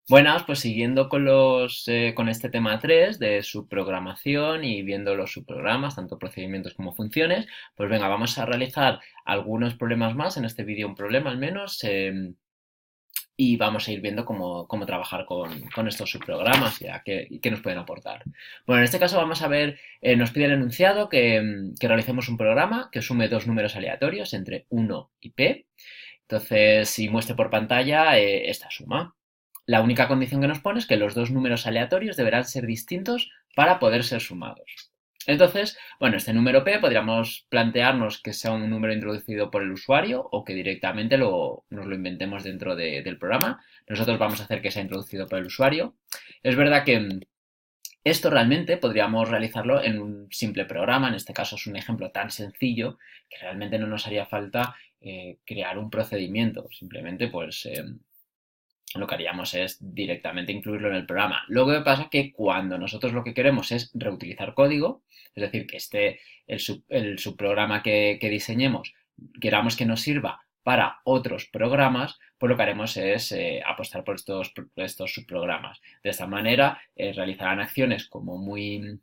Buenas, pues siguiendo con este tema 3 de subprogramación y viendo los subprogramas, tanto procedimientos como funciones, pues venga, vamos a realizar algunos problemas más, en este vídeo un problema al menos, y vamos a ir viendo cómo trabajar con estos subprogramas y qué nos pueden aportar. Bueno, en este caso vamos a ver, nos pide el enunciado que realicemos un programa que sume dos números aleatorios entre 1 y p. Entonces, y muestre por pantalla esta suma. La única condición que nos pone es que los dos números aleatorios deberán ser distintos para poder ser sumados. Entonces, bueno, este número p podríamos plantearnos que sea un número introducido por el usuario o que directamente nos lo inventemos dentro del programa. Nosotros vamos a hacer que sea introducido por el usuario. Es verdad que esto realmente podríamos realizarlo en un simple programa, en este caso es un ejemplo tan sencillo que realmente no nos haría falta crear un procedimiento, simplemente pues lo que haríamos es directamente incluirlo en el programa. Lo que pasa es que cuando nosotros lo que queremos es reutilizar código, es decir, que el subprograma que diseñemos, queramos que nos sirva para otros programas, pues lo que haremos es apostar por estos subprogramas. De esta manera realizarán acciones como muy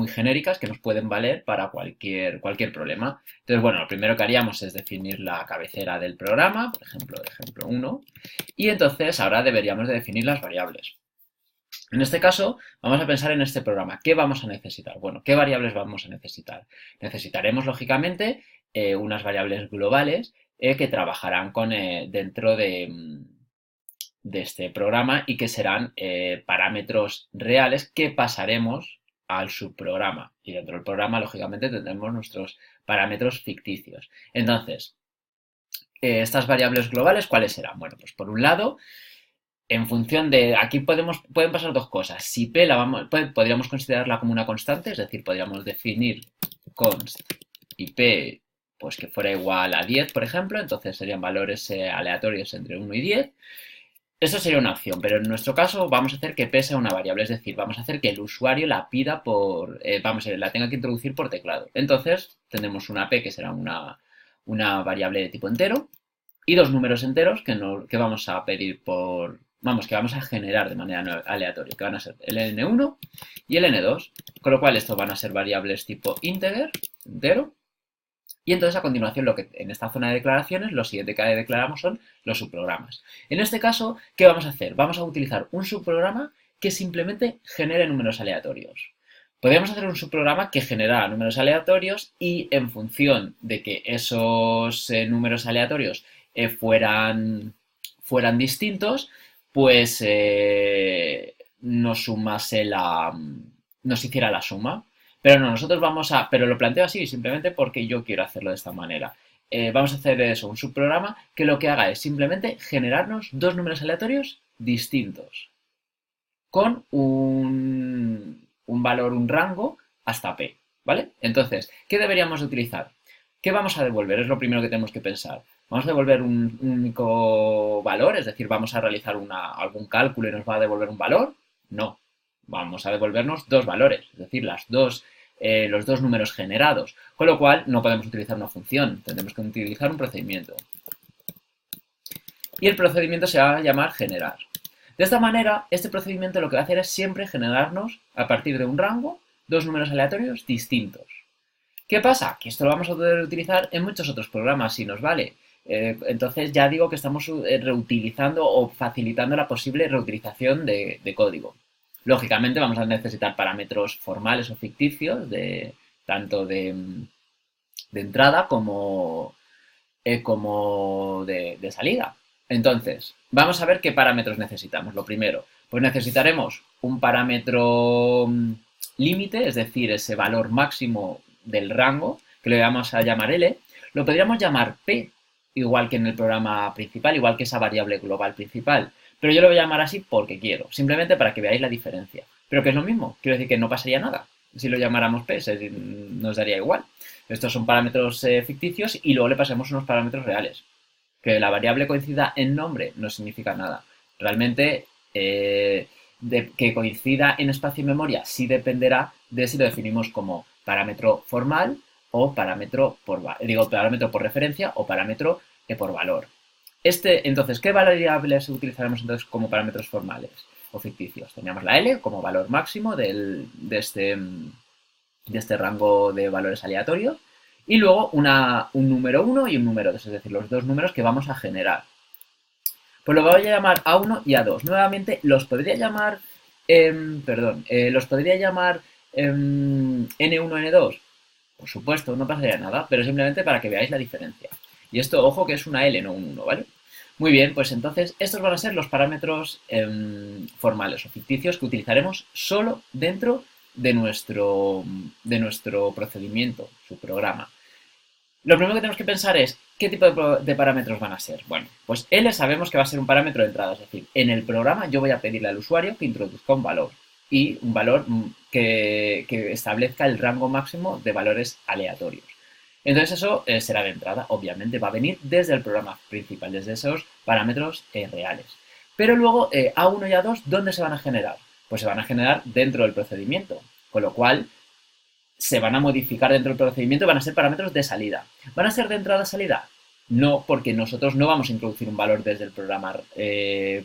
genéricas que nos pueden valer para cualquier problema. Entonces, bueno, lo primero que haríamos es definir la cabecera del programa, por ejemplo 1, y entonces ahora deberíamos de definir las variables. En este caso, vamos a pensar en este programa. ¿Qué vamos a necesitar? Bueno, ¿qué variables vamos a necesitar? Necesitaremos, lógicamente, unas variables globales que trabajarán dentro de este programa y que serán parámetros reales que pasaremos al subprograma. Y dentro del programa, lógicamente, tendremos nuestros parámetros ficticios. Entonces, estas variables globales, ¿cuáles serán? Bueno, pues por un lado, en función de, aquí pueden pasar dos cosas. Si P podríamos considerarla como una constante, es decir, podríamos definir const y P pues que fuera igual a 10, por ejemplo, entonces serían valores aleatorios entre 1 y 10. Eso sería una opción, pero en nuestro caso vamos a hacer que P sea una variable, es decir, vamos a hacer que el usuario la pida la tenga que introducir por teclado. Entonces, tenemos una P que será una variable de tipo entero, y dos números enteros que vamos a pedir que vamos a generar de manera aleatoria, que van a ser el n1 y el n2, con lo cual estos van a ser variables tipo integer, entero, y entonces a continuación en esta zona de declaraciones lo siguiente que declaramos son los subprogramas. En este caso, ¿qué vamos a hacer? Vamos a utilizar un subprograma que simplemente genere números aleatorios. Podríamos hacer un subprograma que genera números aleatorios y en función de que esos números aleatorios fueran distintos, pues nos hiciera la suma. Pero no, pero lo planteo así simplemente porque yo quiero hacerlo de esta manera. Vamos a hacer eso, un subprograma que lo que haga es simplemente generarnos dos números aleatorios distintos con un valor, un rango hasta p, ¿vale? Entonces, ¿qué deberíamos de utilizar? ¿Qué vamos a devolver? Es lo primero que tenemos que pensar. ¿Vamos a devolver un único valor? Es decir, ¿vamos a realizar algún cálculo y nos va a devolver un valor? No. Vamos a devolvernos dos valores, es decir, los dos números generados. Con lo cual, no podemos utilizar una función, tendremos que utilizar un procedimiento. Y el procedimiento se va a llamar generar. De esta manera, este procedimiento lo que va a hacer es siempre generarnos, a partir de un rango, dos números aleatorios distintos. ¿Qué pasa? Que esto lo vamos a poder utilizar en muchos otros programas si nos vale. Entonces ya digo que estamos reutilizando o facilitando la posible reutilización de código. Lógicamente vamos a necesitar parámetros formales o ficticios, tanto de entrada como de salida. Entonces, vamos a ver qué parámetros necesitamos. Lo primero, pues necesitaremos un parámetro límite, es decir, ese valor máximo del rango, que le vamos a llamar L. Lo podríamos llamar P, igual que en el programa principal, igual que esa variable global principal. Pero yo lo voy a llamar así porque quiero, simplemente para que veáis la diferencia. Pero que es lo mismo, quiero decir que no pasaría nada. Si lo llamáramos P, nos daría igual. Estos son parámetros ficticios y luego le pasamos unos parámetros reales. Que la variable coincida en nombre no significa nada. Realmente, que coincida en espacio y memoria sí dependerá de si lo definimos como parámetro formal o parámetro parámetro por referencia o parámetro por valor. Entonces, ¿qué variables utilizaremos entonces como parámetros formales o ficticios? Teníamos la L como valor máximo de este rango de valores aleatorios y luego un número 1 y un número 2, es decir, los dos números que vamos a generar. Pues lo voy a llamar A1 y A2. Nuevamente los podría llamar, los podría llamar N1, N2. Por supuesto, no pasaría nada, pero simplemente para que veáis la diferencia. Y esto, ojo, que es una L, no un 1, ¿vale? Muy bien, pues entonces estos van a ser los parámetros formales o ficticios que utilizaremos solo dentro de nuestro procedimiento, su programa. Lo primero que tenemos que pensar es, ¿qué tipo de parámetros van a ser? Bueno, pues L sabemos que va a ser un parámetro de entrada, es decir, en el programa yo voy a pedirle al usuario que introduzca un valor y un valor que establezca el rango máximo de valores aleatorios. Entonces eso será de entrada, obviamente va a venir desde el programa principal, desde esos parámetros reales. Pero luego A1 y A2, ¿dónde se van a generar? Pues se van a generar dentro del procedimiento, con lo cual se van a modificar dentro del procedimiento y van a ser parámetros de salida. ¿Van a ser de entrada-salida? No, porque nosotros no vamos a introducir un valor desde el programa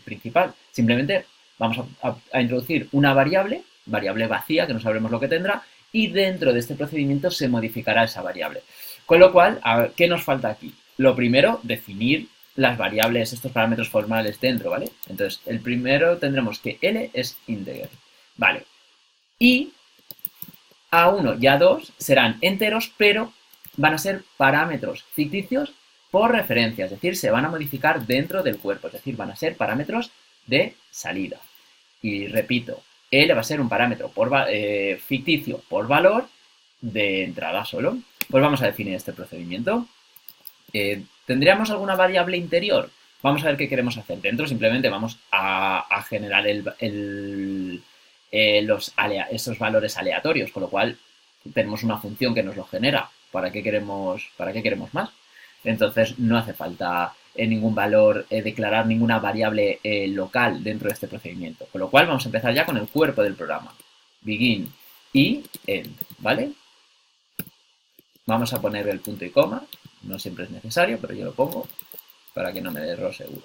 principal. Simplemente vamos a introducir una variable vacía, que no sabremos lo que tendrá, y dentro de este procedimiento se modificará esa variable. Con lo cual, ¿qué nos falta aquí? Lo primero, definir las variables, estos parámetros formales dentro, ¿vale? Entonces, el primero tendremos que L es integer, ¿vale? Y A1 y A2 serán enteros, pero van a ser parámetros ficticios por referencia, es decir, se van a modificar dentro del cuerpo, es decir, van a ser parámetros de salida. Y repito, L va a ser un parámetro ficticio por valor de entrada solo. Pues vamos a definir este procedimiento. ¿Tendríamos alguna variable interior? Vamos a ver qué queremos hacer. Dentro simplemente vamos a generar esos valores aleatorios, con lo cual tenemos una función que nos lo genera. ¿Para qué queremos más? Entonces no hace falta ningún valor, declarar ninguna variable local dentro de este procedimiento. Con lo cual vamos a empezar ya con el cuerpo del programa. Begin y end, ¿vale? Vamos a poner el punto y coma. No siempre es necesario, pero yo lo pongo para que no me dé error seguro.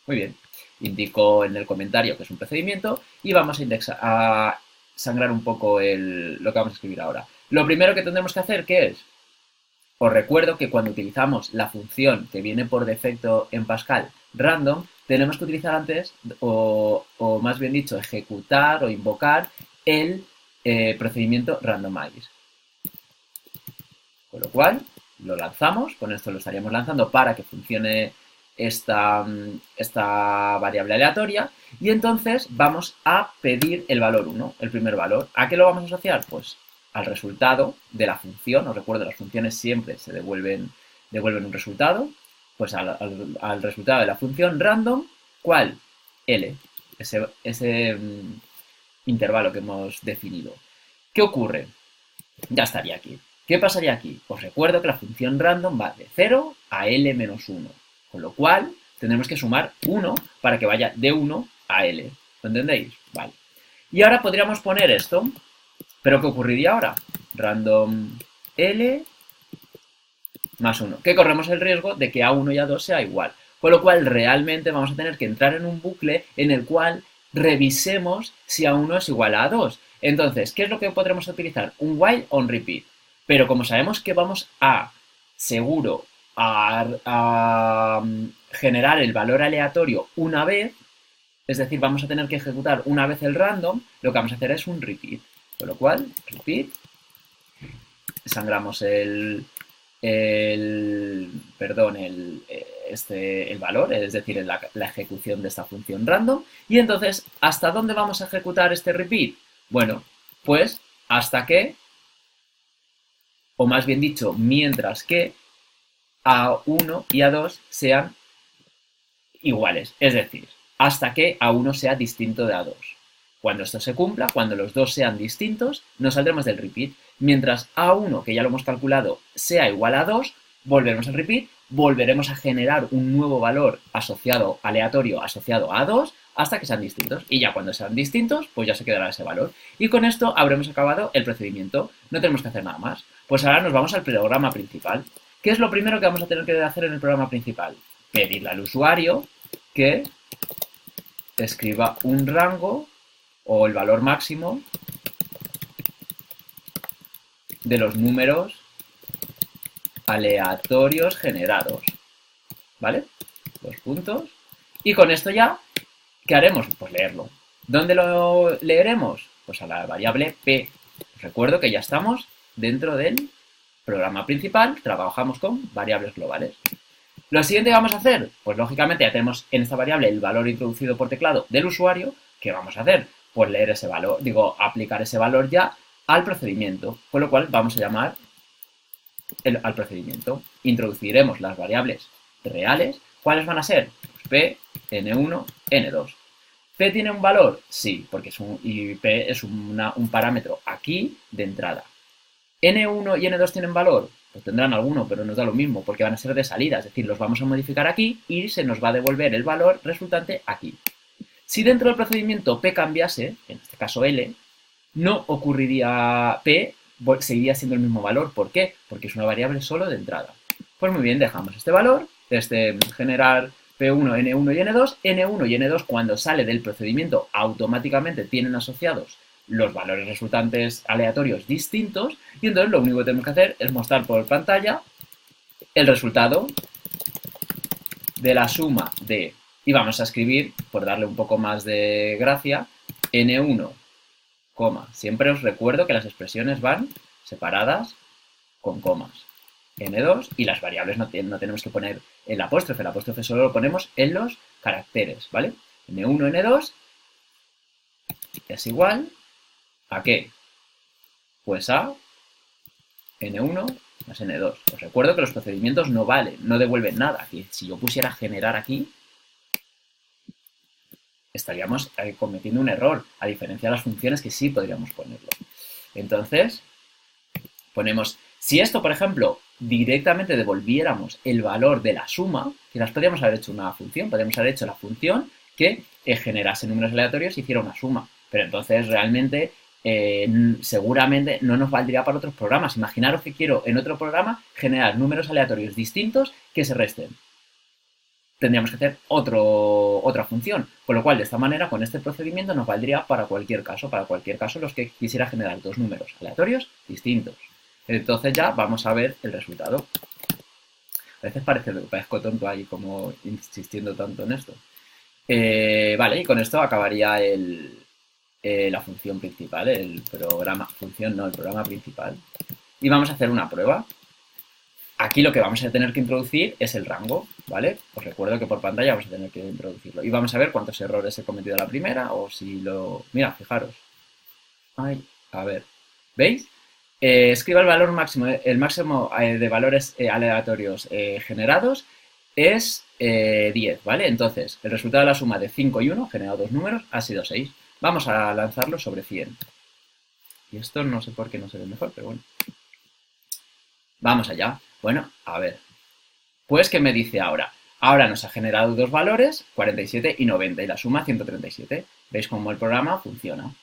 Muy bien. Indico en el comentario que es un procedimiento y vamos a sangrar un poco lo que vamos a escribir ahora. Lo primero que tendremos que hacer, ¿qué es? Os recuerdo que cuando utilizamos la función que viene por defecto en Pascal, random, tenemos que utilizar antes, o más bien dicho, ejecutar o invocar el procedimiento randomize. Con lo cual, lo lanzamos, con esto lo estaríamos lanzando para que funcione esta variable aleatoria y entonces vamos a pedir el valor 1, el primer valor. ¿A qué lo vamos a asociar? Pues al resultado de la función. Os recuerdo, las funciones siempre se devuelven un resultado. Pues al resultado de la función random, ¿cuál? L, ese intervalo que hemos definido. ¿Qué ocurre? Ya estaría aquí. ¿Qué pasaría aquí? Os recuerdo que la función random va de 0 a L-1, con lo cual tendremos que sumar 1 para que vaya de 1 a L. ¿Lo entendéis? Vale. Y ahora podríamos poner esto, pero ¿qué ocurriría ahora? Random L más 1, que corremos el riesgo de que A1 y A2 sea igual. Con lo cual realmente vamos a tener que entrar en un bucle en el cual revisemos si A1 es igual a A2. Entonces, ¿qué es lo que podremos utilizar? Un while o un repeat. Pero como sabemos que vamos seguro a generar el valor aleatorio una vez, es decir, vamos a tener que ejecutar una vez el random, lo que vamos a hacer es un repeat. Con lo cual, repeat, sangramos el valor, es decir, la ejecución de esta función random. Y entonces, ¿hasta dónde vamos a ejecutar este repeat? Bueno, pues hasta que, o más bien dicho, mientras que A1 y A2 sean iguales, es decir, hasta que A1 sea distinto de A2. Cuando esto se cumpla, cuando los dos sean distintos, nos saldremos del repeat. Mientras A1, que ya lo hemos calculado, sea igual a 2, volveremos al repeat, volveremos a generar un nuevo valor aleatorio asociado a 2 hasta que sean distintos. Y ya cuando sean distintos, pues ya se quedará ese valor. Y con esto habremos acabado el procedimiento. No tenemos que hacer nada más. Pues ahora nos vamos al programa principal. ¿Qué es lo primero que vamos a tener que hacer en el programa principal? Pedirle al usuario que escriba un rango o el valor máximo de los números aleatorios generados, ¿vale? Dos puntos. Y con esto ya, ¿qué haremos? Pues leerlo. ¿Dónde lo leeremos? Pues a la variable p. Os recuerdo que ya estamos dentro del programa principal, trabajamos con variables globales. Lo siguiente que vamos a hacer, pues lógicamente ya tenemos en esta variable el valor introducido por teclado del usuario. ¿Qué vamos a hacer? Pues leer ese valor, aplicar ese valor ya al procedimiento, con lo cual vamos a llamar al procedimiento. Introduciremos las variables reales. ¿Cuáles van a ser? Pues p, n1, n2. ¿P tiene un valor? Sí, porque y p es un parámetro aquí de entrada. ¿N1 y N2 tienen valor? Pues tendrán alguno, pero nos da lo mismo, porque van a ser de salida, es decir, los vamos a modificar aquí y se nos va a devolver el valor resultante aquí. Si dentro del procedimiento P cambiase, en este caso L, no ocurriría P, seguiría siendo el mismo valor. ¿Por qué? Porque es una variable solo de entrada. Pues muy bien, dejamos este valor, generar P1, N1 y N2. N1 y N2 cuando sale del procedimiento automáticamente tienen asociados los valores resultantes aleatorios distintos y entonces lo único que tenemos que hacer es mostrar por pantalla el resultado de la suma de, y vamos a escribir, por darle un poco más de gracia, N1, siempre os recuerdo que las expresiones van separadas con comas. N2 y las variables no tenemos que poner el apóstrofe solo lo ponemos en los caracteres, ¿vale? N1, N2 es igual ¿a qué? Pues a N1 más N2. Os recuerdo que los procedimientos no valen, no devuelven nada. Que si yo pusiera generar aquí, estaríamos cometiendo un error, a diferencia de las funciones que sí podríamos ponerlo. Entonces, ponemos, si esto, por ejemplo, directamente devolviéramos el valor de la suma, quizás podríamos haber hecho una función, podríamos haber hecho la función que generase números aleatorios y hiciera una suma. Pero entonces realmente seguramente no nos valdría para otros programas. Imaginaros que quiero en otro programa generar números aleatorios distintos que se resten. Tendríamos que hacer otra función. Con lo cual, de esta manera, con este procedimiento nos valdría para cualquier caso los que quisiera generar dos números aleatorios distintos. Entonces ya vamos a ver el resultado. A veces parezco tonto ahí como insistiendo tanto en esto. Vale, y con esto acabaría la función principal, el programa principal. Y vamos a hacer una prueba. Aquí lo que vamos a tener que introducir es el rango, ¿vale? Os recuerdo que por pantalla vamos a tener que introducirlo. Y vamos a ver cuántos errores he cometido a la primera o si lo... Mira, fijaros. Ay, a ver. ¿Veis? Escriba el valor máximo, el máximo de valores aleatorios generados es 10, ¿vale? Entonces, el resultado de la suma de 5 y 1, generado dos números, ha sido 6. Vamos a lanzarlo sobre 100. Y esto no sé por qué no se ve mejor, pero bueno. Vamos allá. Bueno, a ver. Pues, ¿qué me dice ahora? Ahora nos ha generado dos valores, 47 y 90, y la suma 137. ¿Veis cómo el programa funciona?